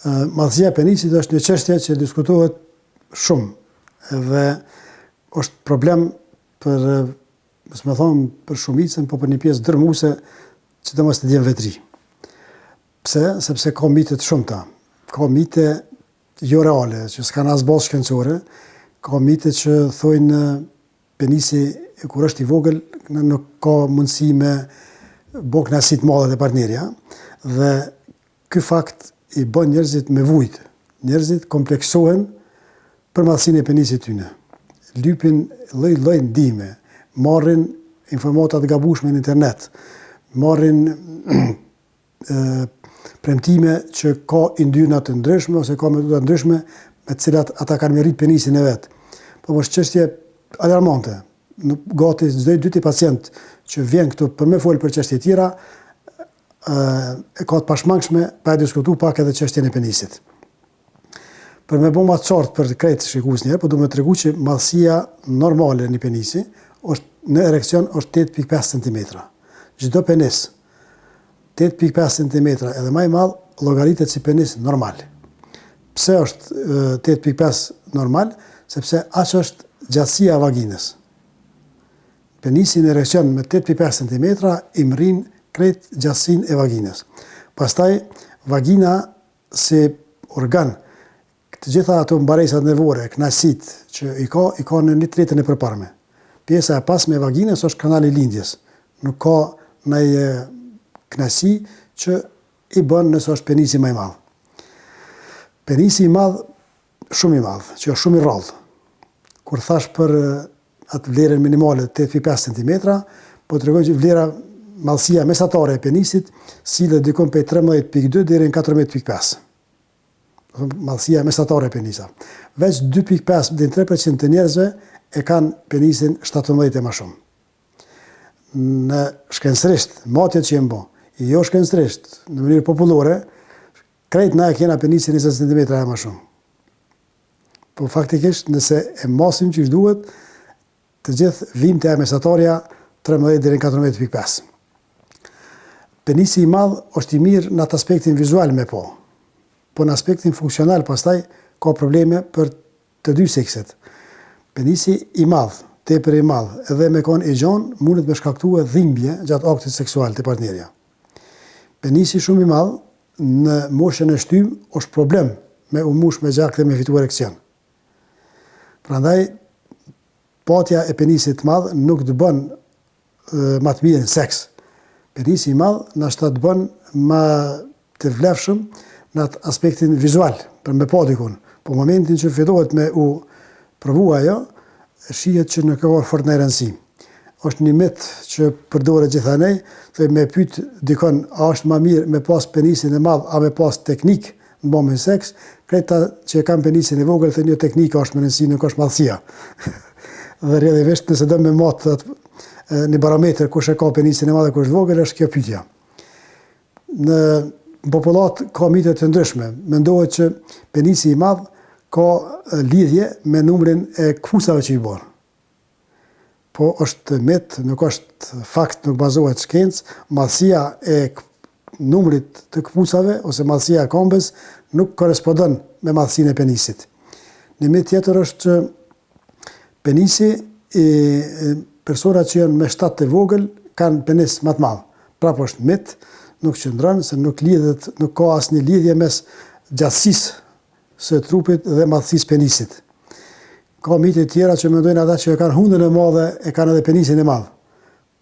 Madhësia e penisit është një çështje që diskutohet shumë dhe është problem për shumicën, po për një pjesë dërmuese që të mos të djenë vetëri. Pse? Sepse ka mite të shumta. Ka mite jo reale, që s'kan as bazë shkencore, ka mite që thojnë penisi kur është i vogël nuk ka mundësi me bo knasi të madhe të partnerja, dhe ky fakt i bën njerëzit me vujt. Njerëzit kompleksohen për madhësinë e penisit tyne. Lypin lloj ndihme, marrin informata të gabueshme në internet, marrin premtime që ka indyna të ndryshme ose ka metoda të ndryshme me të cilat ata kanë merrit penisin e vet. Po është çështje alarmante. Gati çdo 2 pacient që vjen këtu për me fol për çështje tjera e ka të pashmangshme pa e diskutuar pak edhe çështjen e penisit. Për me bëma të qartë për krejt shikues njerë, po du me tregu që madhësia normale një penisi në erekcion është 8.5 cm. Çdo penis 8.5 cm edhe më i madh llogaritet si penis normal. Pse është 8.5 normal? Sepse aq është gjatësia e vaginës. Penisi në erekcion me 8.5 cm i mrin krejt gjatësinë e vaginës. Pastaj vagina si organ, të gjitha ato mbaresat nervore, knasit që i ka në një tretën e përparme. Pjesa e pasme e vaginës është kanali lindjes. Nuk ka ndonjë knasi që i bën nëse është penisi më i madh. Penisi i madh, shumë i madh, që është shumë i rrallë. Kur thash për atë vlerën minimale 8.5 cm, po tregoj që vlera madhësia mesatare e penisit sillet diku prej 13.2 deri në 14.5. Madhësia mesatare e penisa. Veç 2.5 deri në 3% të njerëzve e kanë penisin 17 e më shumë. Në shkencërisht, matjet që jemi bë, jo shkencërisht, në mënyrë popullore, krejt na e kena penisin 20 cm e më shumë. Po faktikisht, nëse e masim që duhet, të gjithë vim të e mesatarja 13 deri në 14.5. Penisi i madh është i mirë në atë aspektin vizual me po në aspektin funksional pastaj ka probleme për të dy sekset. Penisi i madh, tepër i madh, edhe me kon e gjon, mundet me shkaktue dhimbje gjatë aktit seksual të partnerja. Penisi shumë i madh, në moshën e shtym, është problem me u mush me gjak dhe me fitu erekcion. Prandaj, patja e penisit të madh nuk të bën më të mirë në seks. Penisi i madh na të bën më të vlefshëm në atë aspektin vizual, për me pa dikun. Po momentin që fillohet me u provu ajo, shihet që nuk ka fort në rëndësi. Është një mit që përdoret gjithanej, dhe me pyet dikon, a është më mirë me pas penisin e madh, a me pas teknik në bomën seks, krejta që e kanë penisin e vogël, thënë jo teknika është më rëndësi, nuk është madhësia. Dhe rrjedhëvisht nëse do me mat një barometër kush e ka penisin e madh e kush vogël, është kjo pyetja. Në popullat ka mite të ndryshme. Mendohet që penisi i madh ka lidhje me numrin e këpucave që i bën. Po është mit, nuk është fakt, nuk bazohet shkencë, madhësia e numrit të këpucave ose madhësia e këmbës nuk korrespondon me madhësinë e penisit. Një mit tjetër është që penisi i personat që janë me shtat të vogël kanë penis më të madh. Prapë është mit, nuk qëndron, se nuk ka asnjë lidhje mes gjatësisë së trupit dhe madhësisë penisit. Ka mite tjera që mendojnë ata që e kanë hundën e madhe, e kanë edhe penisin e madh.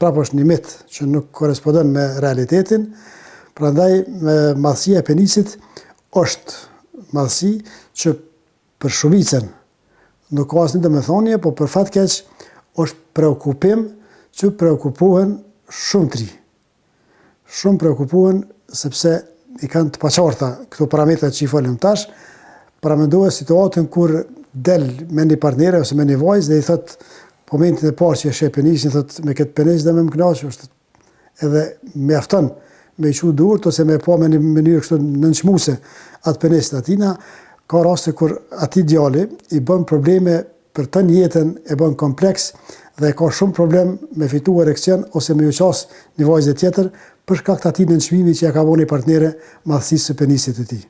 Prapë është një mit që nuk korrespondon me realitetin. Prandaj madhësia e penisit është madhësi që për shumicën nuk ka asnjë domethënie, po për fat keq është preokupim që preokupohen shumë tri. Shumë preokupohen sepse i kanë të paqarta këto parametrat që i folëm tash, paramendohet situatën kur del me një partnere ose me një vajzë dhe i thot momentin e parë që e sheh penisin, thot me këtë penis dhe me më kënaq, është edhe mjafton me i qu durt ose me pa me një mënyrë kështu nënçmuese atë penisin atina. Ka raste kur atij djali i bën probleme për të jetën, e bën kompleks dhe ka shumë problem me fitu erekcion ose me u qas një vajzë tjetër për shkak të atij nënçmimi që ja ka bënë partnere madhësisë së penisit të tij.